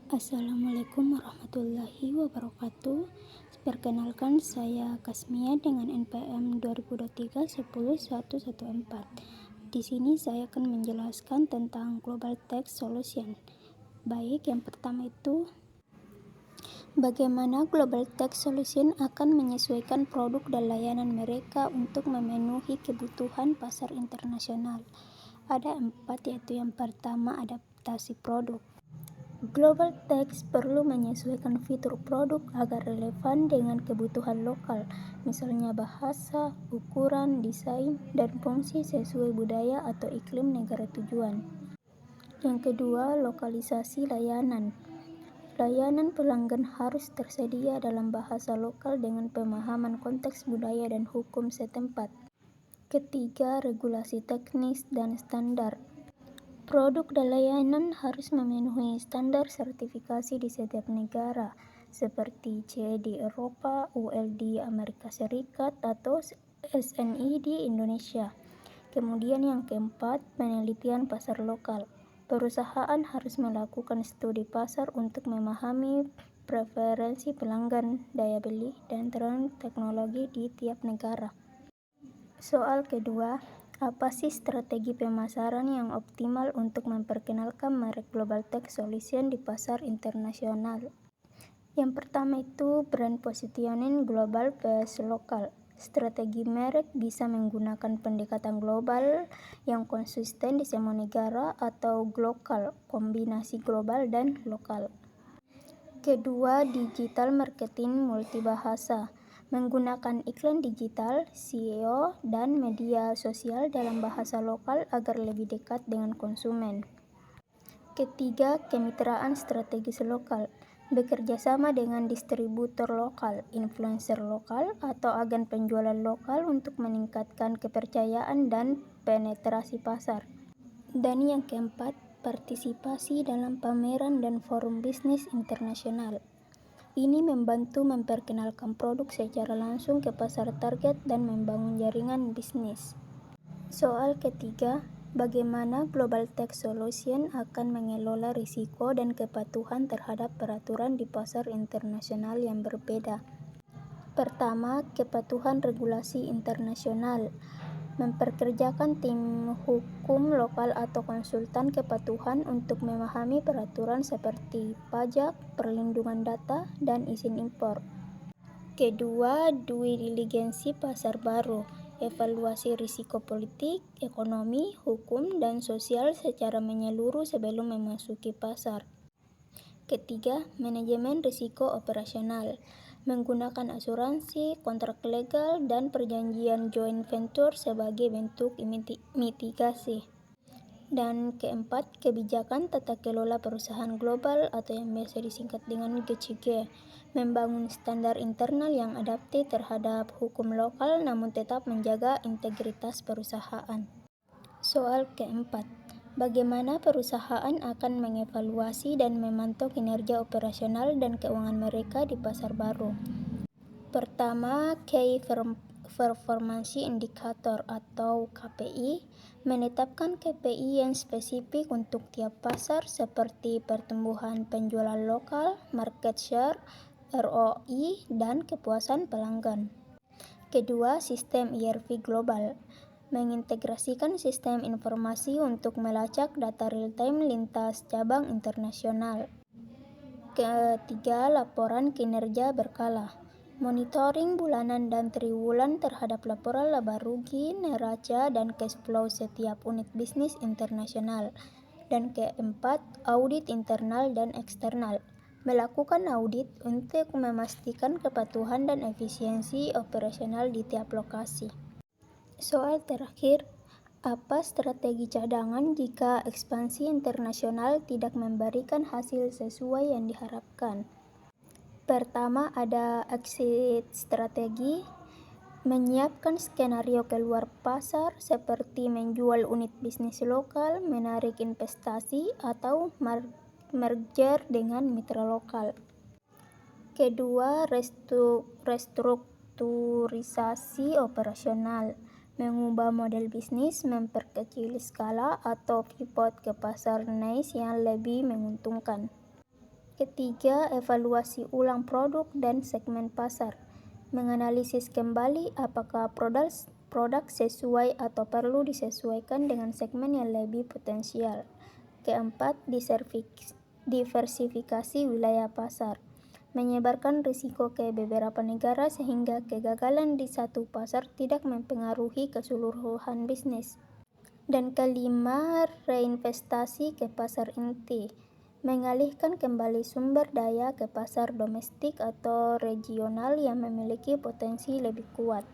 Assalamualaikum warahmatullahi wabarakatuh. Perkenalkan, saya Kasmia dengan NPM 2023-10114. Di sini saya akan menjelaskan tentang Global Tech Solution. Baik, yang pertama itu bagaimana Global Tech Solution akan menyesuaikan produk dan layanan mereka untuk memenuhi kebutuhan pasar internasional. Ada 4, yaitu yang pertama adaptasi produk. Global Tech perlu menyesuaikan fitur produk agar relevan dengan kebutuhan lokal, misalnya bahasa, ukuran, desain, dan fungsi sesuai budaya atau iklim negara tujuan. Yang kedua, lokalisasi layanan. Layanan pelanggan harus tersedia dalam bahasa lokal dengan pemahaman konteks budaya dan hukum setempat. Ketiga, regulasi teknis dan standar. Produk dan layanan harus memenuhi standar sertifikasi di setiap negara, seperti CE di Eropa, UL di Amerika Serikat, atau SNI di Indonesia. Kemudian yang keempat, penelitian pasar lokal. Perusahaan harus melakukan studi pasar untuk memahami preferensi pelanggan, daya beli, dan tren teknologi di tiap negara. Soal kedua, apa sih strategi pemasaran yang optimal untuk memperkenalkan merek Global Tech Solution di pasar internasional? Yang pertama itu brand positioning global vs lokal. Strategi merek bisa menggunakan pendekatan global yang konsisten di semua negara atau global, kombinasi global dan lokal. Kedua, digital marketing multibahasa. Menggunakan iklan digital, SEO, dan media sosial dalam bahasa lokal agar lebih dekat dengan konsumen. Ketiga, kemitraan strategis lokal. Bekerja sama dengan distributor lokal, influencer lokal, atau agen penjualan lokal untuk meningkatkan kepercayaan dan penetrasi pasar. Dan yang keempat, partisipasi dalam pameran dan forum bisnis internasional. Ini membantu memperkenalkan produk secara langsung ke pasar target dan membangun jaringan bisnis. Soal ketiga, bagaimana Global Tech Solution akan mengelola risiko dan kepatuhan terhadap peraturan di pasar internasional yang berbeda. Pertama, kepatuhan regulasi internasional. Memperkerjakan tim hukum lokal atau konsultan kepatuhan untuk memahami peraturan seperti pajak, perlindungan data, dan izin impor. Kedua, due diligence pasar baru. Evaluasi risiko politik, ekonomi, hukum, dan sosial secara menyeluruh sebelum memasuki pasar. Ketiga, manajemen risiko operasional. Menggunakan asuransi, kontrak legal, dan perjanjian joint venture sebagai bentuk mitigasi. Dan keempat, kebijakan tata kelola perusahaan global atau yang biasa disingkat dengan GCG. Membangun standar internal yang adaptif terhadap hukum lokal namun tetap menjaga integritas perusahaan. Soal keempat, bagaimana perusahaan akan mengevaluasi dan memantau kinerja operasional dan keuangan mereka di pasar baru? Pertama, Key Performance Indicator atau KPI. Menetapkan KPI yang spesifik untuk tiap pasar seperti pertumbuhan penjualan lokal, market share, ROI, dan kepuasan pelanggan. Kedua, sistem ERP global. Mengintegrasikan sistem informasi untuk melacak data real-time lintas cabang internasional. Ketiga, laporan kinerja berkala. Monitoring bulanan dan triwulan terhadap laporan laba rugi, neraca, dan cash flow setiap unit bisnis internasional. Dan keempat, audit internal dan eksternal. Melakukan audit untuk memastikan kepatuhan dan efisiensi operasional di tiap lokasi. Soal terakhir, apa strategi cadangan jika ekspansi internasional tidak memberikan hasil sesuai yang diharapkan? Pertama, ada exit strategi. Menyiapkan skenario keluar pasar seperti menjual unit bisnis lokal, menarik investasi, atau merger dengan mitra lokal. Kedua, restrukturisasi operasional. Mengubah model bisnis, memperkecil skala, atau pivot ke pasar niche yang lebih menguntungkan. Ketiga, evaluasi ulang produk dan segmen pasar. Menganalisis kembali apakah produk sesuai atau perlu disesuaikan dengan segmen yang lebih potensial. Keempat, diversifikasi wilayah pasar. Menyebarkan risiko ke beberapa negara sehingga kegagalan di satu pasar tidak mempengaruhi keseluruhan bisnis. Dan kelima, reinvestasi ke pasar inti. Mengalihkan kembali sumber daya ke pasar domestik atau regional yang memiliki potensi lebih kuat.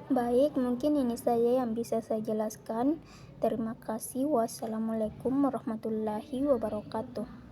Baik, mungkin ini saja yang bisa saya jelaskan. Terima kasih. Wassalamualaikum warahmatullahi wabarakatuh.